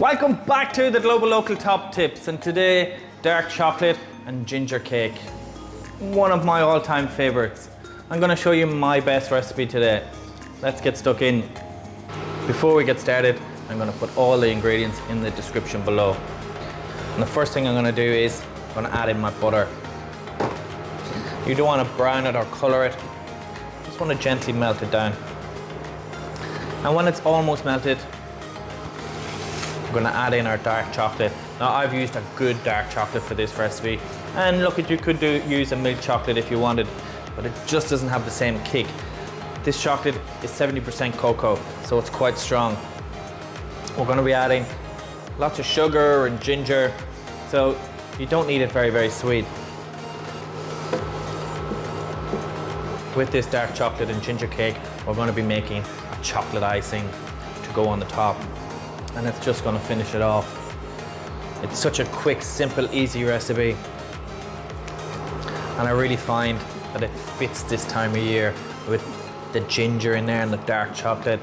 Welcome back to the Global Local Top Tips, and today dark chocolate and ginger cake. One of my all-time favorites. I'm going to show you my best recipe today. Let's get stuck in. Before we get started, I'm going to put all the ingredients in the description below. And the first thing I'm going to do is I'm going to add in my butter. You don't want to brown it or color it. Just want to gently melt it down. And when it's almost melted, we're going to add in our dark chocolate. Now I've used a good dark chocolate for this recipe, and look, you could use a milk chocolate if you wanted, but it just doesn't have the same kick. This chocolate is 70% cocoa, so it's quite strong. We're going to be adding lots of sugar and ginger, so you don't need it very, very sweet. With this dark chocolate and ginger cake, we're going to be making a chocolate icing to go on the top. And it's just going to finish it off. It's such a quick, simple, easy recipe. And I really find that it fits this time of year with the ginger in there and the dark chocolate.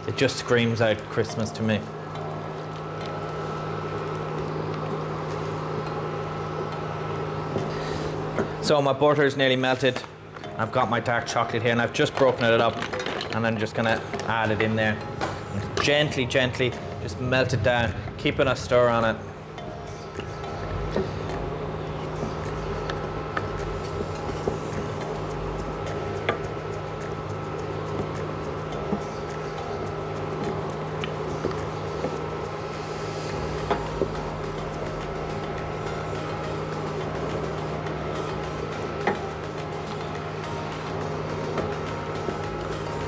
It just screams out Christmas to me. So my butter is nearly melted. I've got my dark chocolate here and I've just broken it up, and I'm just going to add it in there. Gently, gently, just melt it down, keeping a stir on it.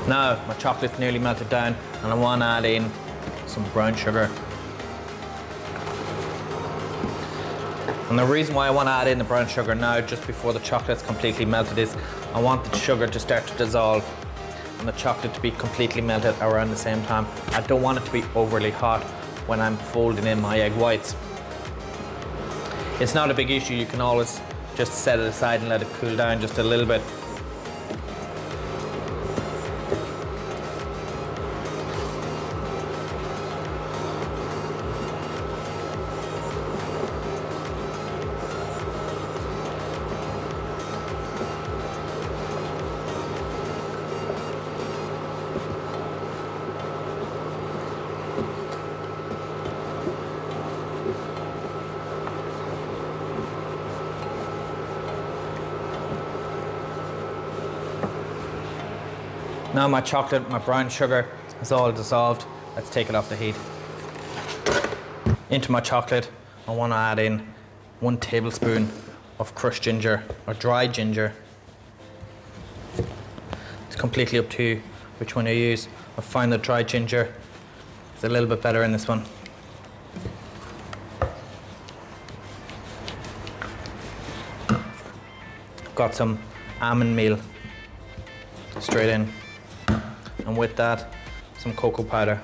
Now my chocolate's nearly melted down, and I want to add in some brown sugar. And the reason why I want to add in the brown sugar now, just before the chocolate's completely melted, is I want the sugar to start to dissolve and the chocolate to be completely melted around the same time. I don't want it to be overly hot when I'm folding in my egg whites. It's not a big issue, you can always just set it aside and let it cool down just a little bit. Now my chocolate, my brown sugar is all dissolved. Let's take it off the heat. Into my chocolate, I want to add in 1 tablespoon of crushed ginger or dry ginger. It's completely up to you which one you use. I find the dry ginger is a little bit better in this one. I've got some almond meal straight in. And with that, some cocoa powder.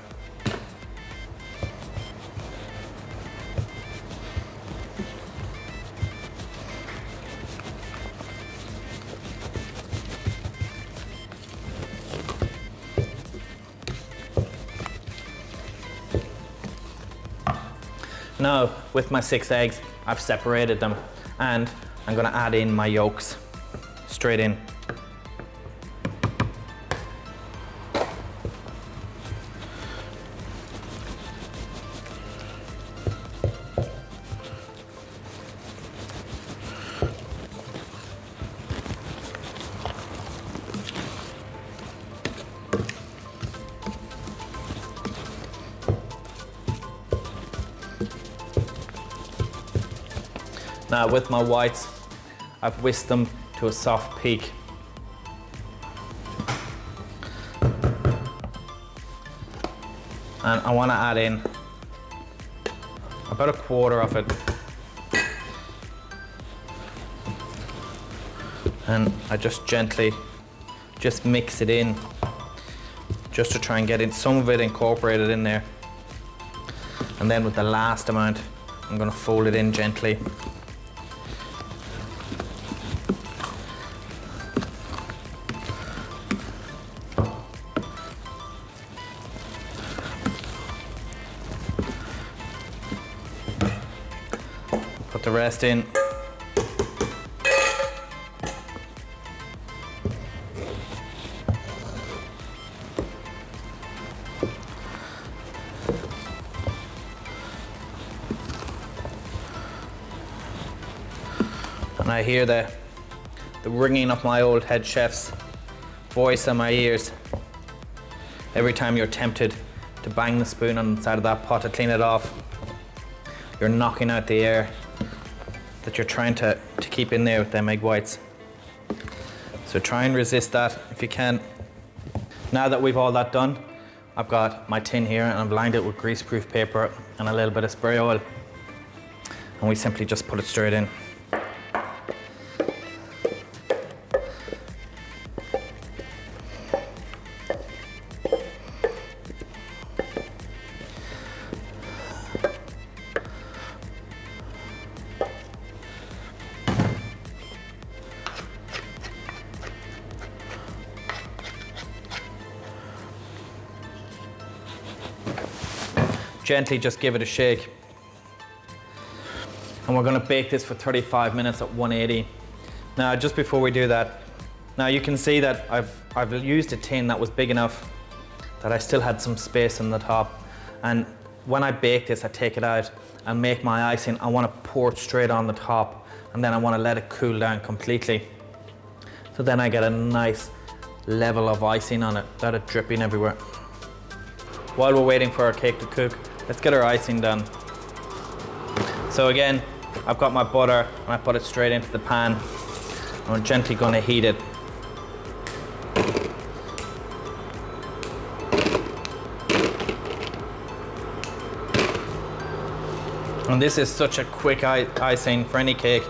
Now, with my 6 eggs, I've separated them, and I'm going to add in my yolks straight in. Now with my whites, I've whisked them to a soft peak. And I want to add in about 1/4 of it. And I just gently mix it in, just to try and get some of it incorporated in there. And then with the last amount, I'm going to fold it in gently. the rest in. And I hear the ringing of my old head chef's voice in my ears every time you're tempted to bang the spoon on the side of that pot to clean it off. You're knocking out the air that you're trying to keep in there with them egg whites. So try and resist that if you can. Now that we've all that done, I've got my tin here and I've lined it with greaseproof paper and a little bit of spray oil. And we simply just put it straight in. Gently just give it a shake. And we're gonna bake this for 35 minutes at 180. Now, just before we do that, now you can see that I've used a tin that was big enough that I still had some space on the top. And when I bake this, I take it out and make my icing. I wanna pour it straight on the top, and then I wanna let it cool down completely. So then I get a nice level of icing on it, without it dripping everywhere. While we're waiting for our cake to cook, let's get our icing done. So again, I've got my butter and I put it straight into the pan. I'm gently going to heat it. And this is such a quick icing for any cake.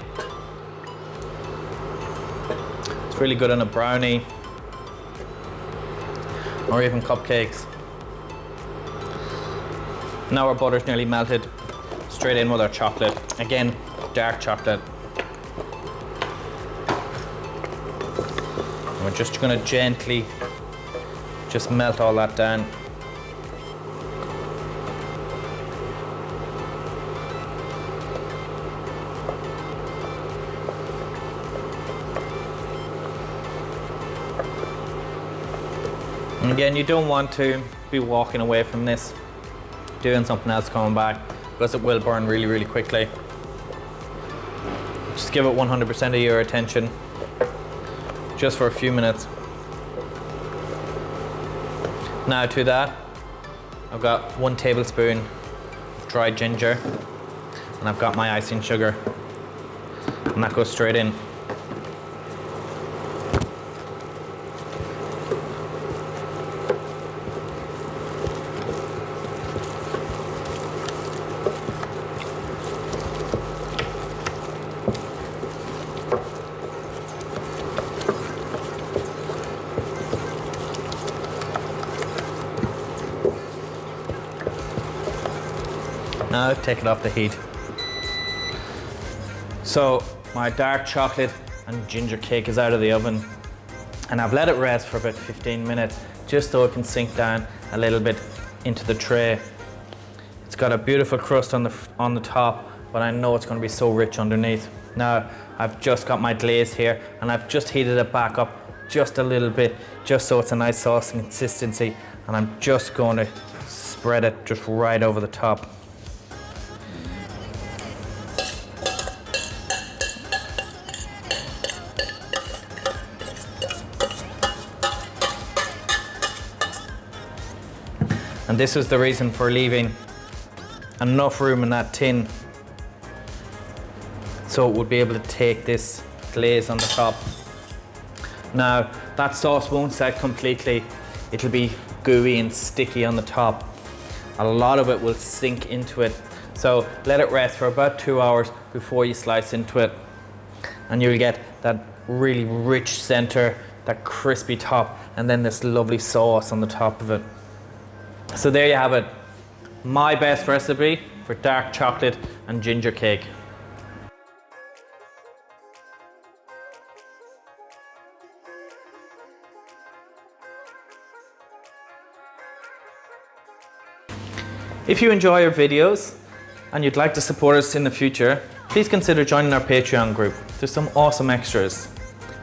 It's really good on a brownie or even cupcakes. Now our butter's nearly melted. Straight in with our chocolate. Again, dark chocolate. And we're just gonna gently just melt all that down. And again, you don't want to be walking away from this doing something else coming back, because it will burn really, really quickly. Just give it 100% of your attention, just for a few minutes. Now to that, I've got 1 tablespoon of dried ginger, and I've got my icing sugar, and that goes straight in. Now take it off the heat. So my dark chocolate and ginger cake is out of the oven, and I've let it rest for about 15 minutes just so it can sink down a little bit into the tray. It's got a beautiful crust on the top, but I know it's going to be so rich underneath. Now I've just got my glaze here, and I've just heated it back up just a little bit, just so it's a nice sauce consistency, and I'm just going to spread it just right over the top. And this is the reason for leaving enough room in that tin so it would be able to take this glaze on the top. Now, that sauce won't set completely. It'll be gooey and sticky on the top. A lot of it will sink into it. So let it rest for about 2 hours before you slice into it. And you'll get that really rich center, that crispy top, and then this lovely sauce on the top of it. So there you have it, my best recipe for dark chocolate and ginger cake. If you enjoy our videos and you'd like to support us in the future, please consider joining our Patreon group. There's some awesome extras,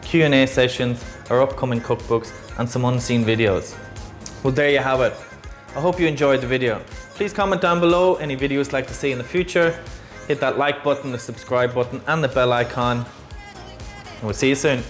Q&A sessions, our upcoming cookbooks, and some unseen videos. Well, there you have it. I hope you enjoyed the video. Please comment down below any videos you'd like to see in the future. Hit that like button, the subscribe button, and the bell icon. And we'll see you soon.